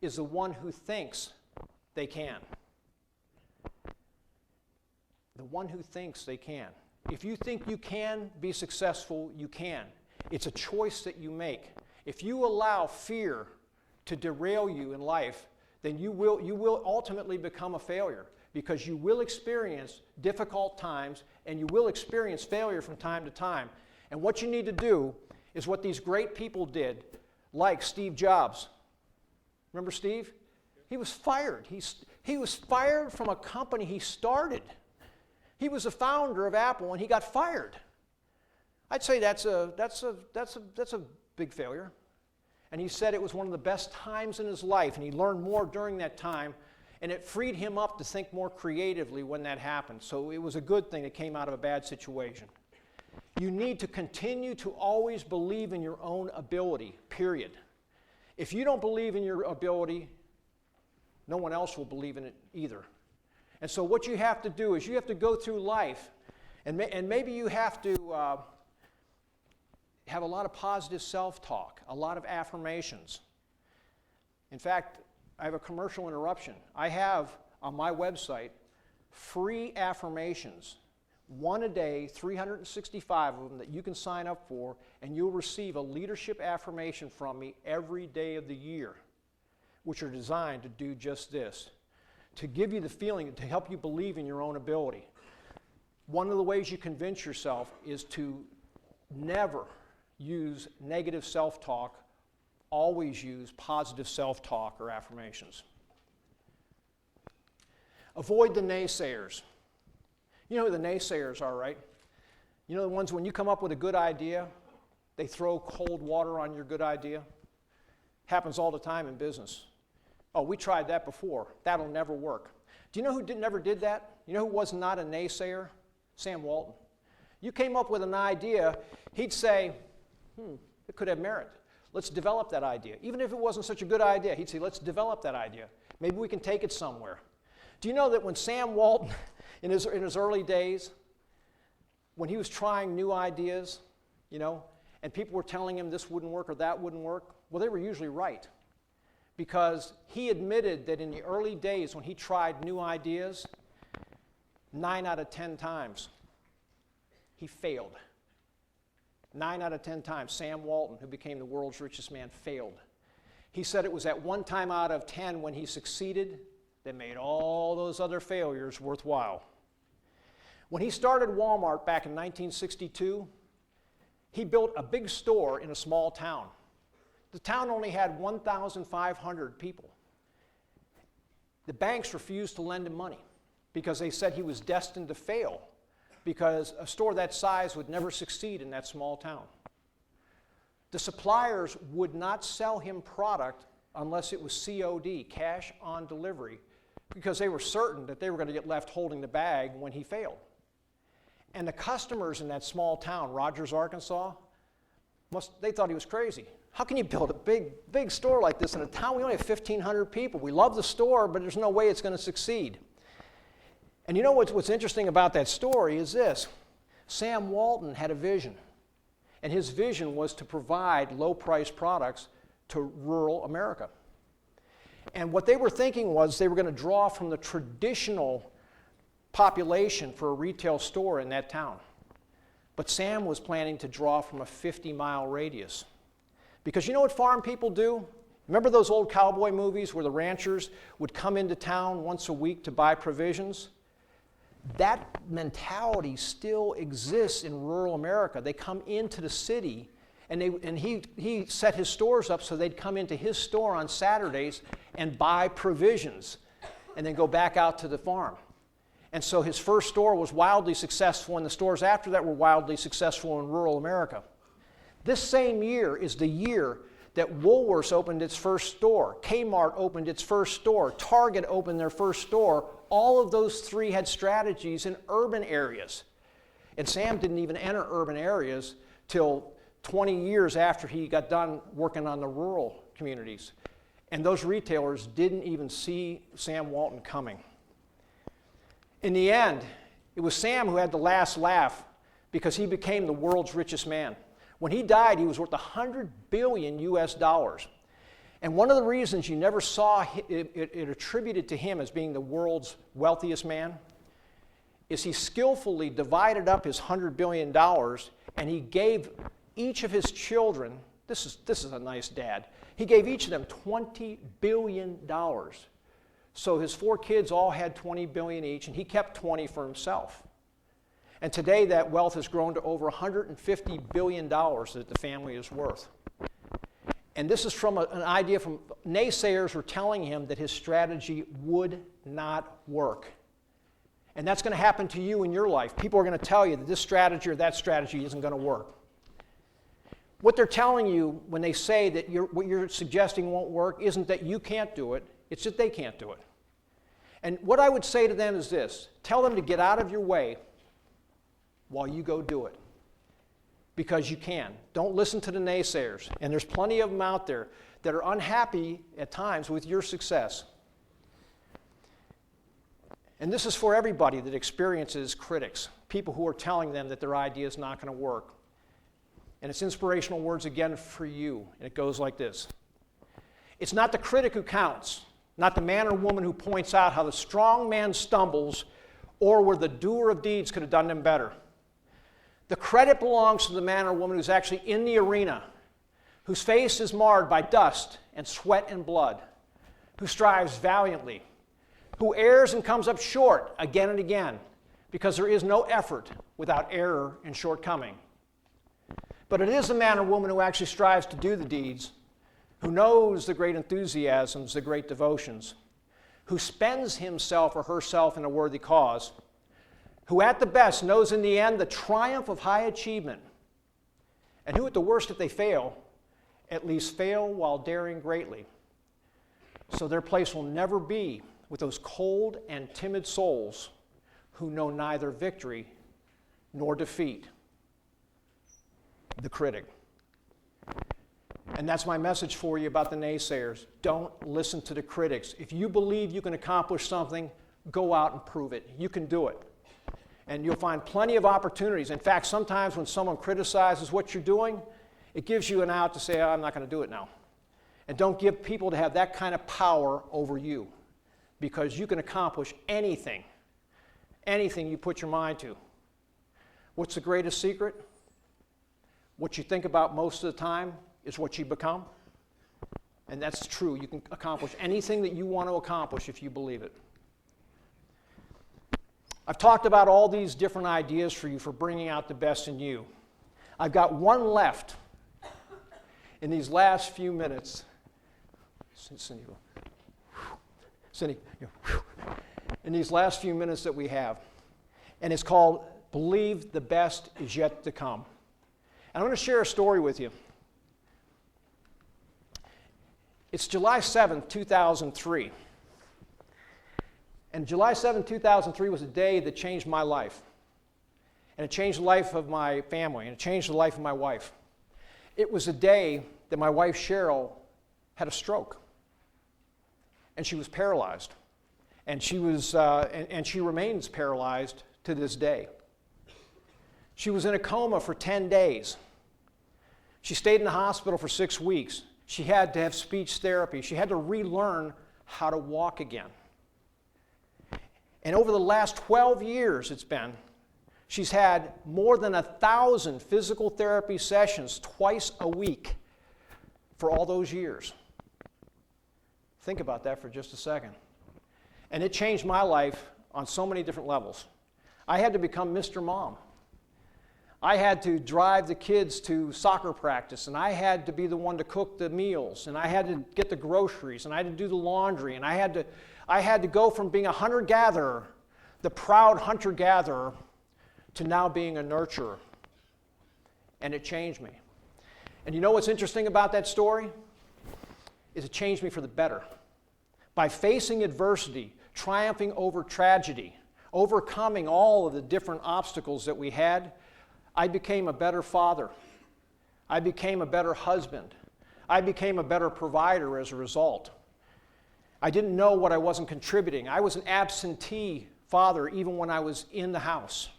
is the one who thinks they can. The one who thinks they can. If you think you can be successful, you can. It's a choice that you make. If you allow fear to derail you in life, then you will ultimately become a failure, because you will experience difficult times and you will experience failure from time to time. And what you need to do is what these great people did, like Steve Jobs. Remember Steve? He was fired. He was fired from a company he started. He was the founder of Apple and he got fired. I'd say that's a big failure. And he said it was one of the best times in his life, and he learned more during that time, and it freed him up to think more creatively when that happened. So it was a good thing that came out of a bad situation. You need to continue to always believe in your own ability, period. If you don't believe in your ability, no one else will believe in it either. And so what you have to do is you have to go through life, and maybe you have to have a lot of positive self-talk, a lot of affirmations. In fact, I have a commercial interruption. I have on my website free affirmations, 1 a day, 365 of them that you can sign up for, and you'll receive a leadership affirmation from me every day of the year, which are designed to do just this, to give you the feeling, to help you believe in your own ability. One of the ways you convince yourself is to never use negative self-talk. Always use positive self-talk or affirmations. Avoid the naysayers. You know who the naysayers are, right? You know the ones when you come up with a good idea, they throw cold water on your good idea? Happens all the time in business. Oh, we tried that before. That'll never work. Do you know who never did that? You know who was not a naysayer? Sam Walton. You came up with an idea, he'd say, it could have merit. Let's develop that idea. Even if it wasn't such a good idea, he'd say, let's develop that idea. Maybe we can take it somewhere. Do you know that when Sam Walton, in his early days, when he was trying new ideas, and people were telling him this wouldn't work or that wouldn't work, well, they were usually right. Because he admitted that in the early days when he tried new ideas, 9 out of 10 times, he failed. 9 out of 10 times, Sam Walton, who became the world's richest man, failed. He said it was at 1 time out of 10 when he succeeded that made all those other failures worthwhile. When he started Walmart back in 1962, he built a big store in a small town. The town only had 1,500 people. The banks refused to lend him money because they said he was destined to fail, because a store that size would never succeed in that small town. The suppliers would not sell him product unless it was COD, cash on delivery, because they were certain that they were going to get left holding the bag when he failed. And the customers in that small town, Rogers, Arkansas, they thought he was crazy. How can you build a big store like this in a town? We only have 1,500 people. We love the store, but there's no way it's going to succeed. And you know what's interesting about that story is this. Sam Walton had a vision. And his vision was to provide low-priced products to rural America. And what they were thinking was they were going to draw from the traditional population for a retail store in that town. But Sam was planning to draw from a 50-mile radius. Because you know what farm people do? Remember those old cowboy movies where the ranchers would come into town once a week to buy provisions? That mentality still exists in rural America. They come into the city, and he set his stores up so they'd come into his store on Saturdays and buy provisions and then go back out to the farm. And so his first store was wildly successful, and the stores after that were wildly successful in rural America. This same year is the year that Woolworths opened its first store, Kmart opened its first store, Target opened their first store. All of those three had strategies in urban areas. And Sam didn't even enter urban areas till 20 years after he got done working on the rural communities. And those retailers didn't even see Sam Walton coming. In the end, it was Sam who had the last laugh because he became the world's richest man. When he died, he was worth $100 billion US. And one of the reasons you never saw it attributed to him as being the world's wealthiest man is he skillfully divided up his $100 billion and he gave each of his children, this is a nice dad, he gave each of them $20 billion. So his 4 kids all had $20 billion each, and he kept 20 for himself. And today that wealth has grown to over $150 billion that the family is worth. And this is from an idea from naysayers were telling him that his strategy would not work. And that's going to happen to you in your life. People are going to tell you that this strategy or that strategy isn't going to work. What they're telling you when they say that what you're suggesting won't work isn't that you can't do it, it's that they can't do it. And what I would say to them is this: tell them to get out of your way while you go do it. Because you can. Don't listen to the naysayers. And there's plenty of them out there that are unhappy at times with your success. And this is for everybody that experiences critics, people who are telling them that their idea is not going to work. And it's inspirational words again for you. And it goes like this: it's not the critic who counts, not the man or woman who points out how the strong man stumbles or where the doer of deeds could have done them better. The credit belongs to the man or woman who's actually in the arena, whose face is marred by dust and sweat and blood, who strives valiantly, who errs and comes up short again and again, because there is no effort without error and shortcoming. But it is the man or woman who actually strives to do the deeds, who knows the great enthusiasms, the great devotions, who spends himself or herself in a worthy cause, who at the best knows in the end the triumph of high achievement, and who at the worst, if they fail, at least fail while daring greatly. So their place will never be with those cold and timid souls who know neither victory nor defeat. The critic. And that's my message for you about the naysayers. Don't listen to the critics. If you believe you can accomplish something, go out and prove it. You can do it. And you'll find plenty of opportunities. In fact, sometimes when someone criticizes what you're doing, it gives you an out to say, oh, I'm not going to do it now. And don't give people to have that kind of power over you, because you can accomplish anything you put your mind to. What's the greatest secret? What you think about most of the time is what you become. And that's true. You can accomplish anything that you want to accomplish if you believe it. I've talked about all these different ideas for you for bringing out the best in you. I've got one left in these last few minutes. Cindy, in these last few minutes that we have. And it's called Believe the Best is Yet to Come. And I'm going to share a story with you. It's July 7th, 2003. And July 7th, 2003 was a day that changed my life. And it changed the life of my family, and it changed the life of my wife. It was a day that my wife, Cheryl, had a stroke. And she was paralyzed. And she remains paralyzed to this day. She was in a coma for 10 days. She stayed in the hospital for 6 weeks. She had to have speech therapy. She had to relearn how to walk again. And over the last 12 years she's had more than 1,000 physical therapy sessions twice a week for all those years. Think about that for just a second. And it changed my life on so many different levels. I had to become Mr. Mom. I had to drive the kids to soccer practice, and I had to be the one to cook the meals, and I had to get the groceries, and I had to do the laundry, and I had to go from being a hunter-gatherer, the proud hunter-gatherer, to now being a nurturer. And it changed me. And you know what's interesting about that story? Is it changed me for the better. By facing adversity, triumphing over tragedy, overcoming all of the different obstacles that we had, I became a better father. I became a better husband. I became a better provider as a result. I didn't know what I wasn't contributing. I was an absentee father even when I was in the house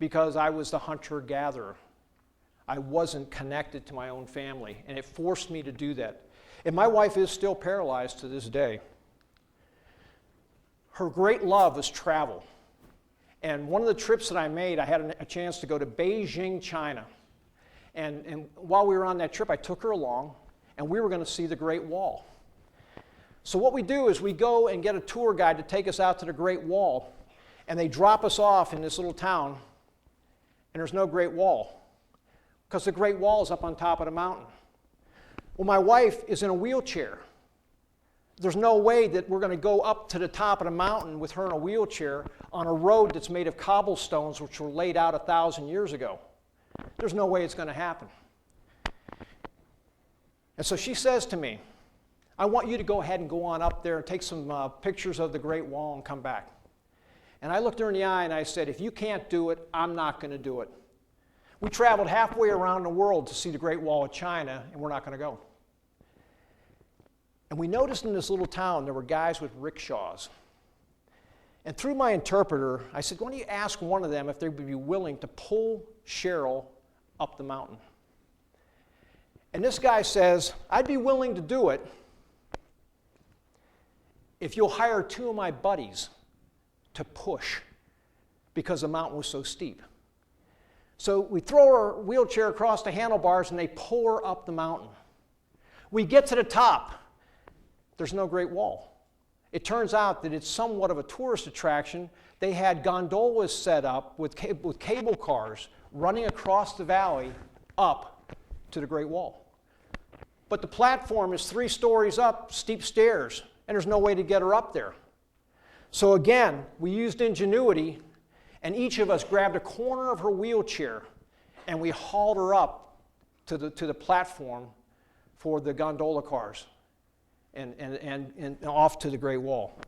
because I was the hunter-gatherer. I wasn't connected to my own family, and it forced me to do that. And my wife is still paralyzed to this day. Her great love is travel. And one of the trips that I made, I had a chance to go to Beijing, China. And while we were on that trip, I took her along, and we were going to see the Great Wall. So what we do is we go and get a tour guide to take us out to the Great Wall, and they drop us off in this little town, and there's no Great Wall, because the Great Wall is up on top of the mountain. Well, my wife is in a wheelchair. There's no way that we're going to go up to the top of the mountain with her in a wheelchair on a road that's made of cobblestones which were laid out 1,000 years ago. There's no way it's going to happen. And so she says to me, I want you to go ahead and go on up there and take some pictures of the Great Wall and come back. And I looked her in the eye and I said, if you can't do it, I'm not going to do it. We traveled halfway around the world to see the Great Wall of China, and we're not going to go. And we noticed in this little town there were guys with rickshaws. And through my interpreter, I said, why don't you ask one of them if they would be willing to pull Cheryl up the mountain? And this guy says, I'd be willing to do it if you'll hire 2 of my buddies to push because the mountain was so steep. So we throw her wheelchair across the handlebars and they pull her up the mountain. We get to the top. There's no Great Wall. It turns out that it's somewhat of a tourist attraction. They had gondolas set up with cable cars running across the valley up to the Great Wall. But the platform is 3 stories up, steep stairs, and there's no way to get her up there. So again, we used ingenuity, and each of us grabbed a corner of her wheelchair, and we hauled her up to the platform for the gondola cars and off to the Great Wall.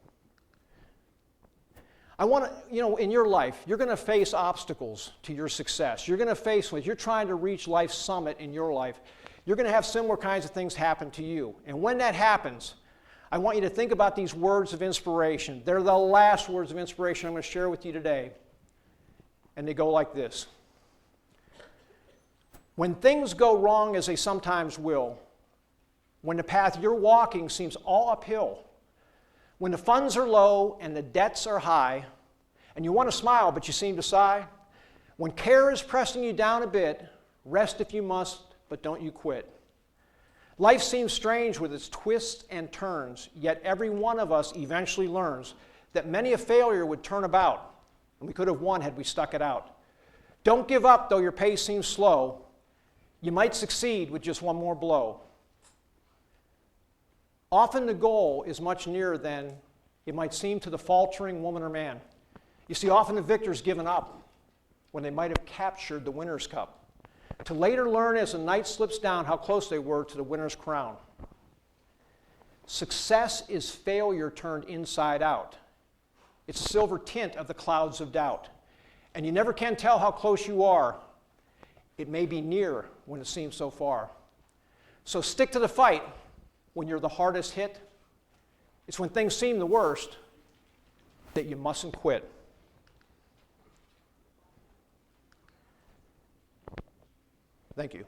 I want to, in your life, you're going to face obstacles to your success. You're going to face, when you're trying to reach life's summit in your life, you're going to have similar kinds of things happen to you. And when that happens, I want you to think about these words of inspiration. They're the last words of inspiration I'm going to share with you today. And they go like this. When things go wrong, as they sometimes will, when the path you're walking seems all uphill, when the funds are low and the debts are high, and you want to smile but you seem to sigh, when care is pressing you down a bit, rest if you must, but don't you quit. Life seems strange with its twists and turns, yet every one of us eventually learns that many a failure would turn about, and we could have won had we stuck it out. Don't give up though your pace seems slow. You might succeed with just one more blow. Often the goal is much nearer than it might seem to the faltering woman or man. You see, often the victor's given up when they might have captured the winner's cup, to later learn as the night slips down how close they were to the winner's crown. Success is failure turned inside out. It's a silver tint of the clouds of doubt. And you never can tell how close you are. It may be near when it seems so far. So stick to the fight when you're the hardest hit. It's when things seem the worst that you mustn't quit. Thank you.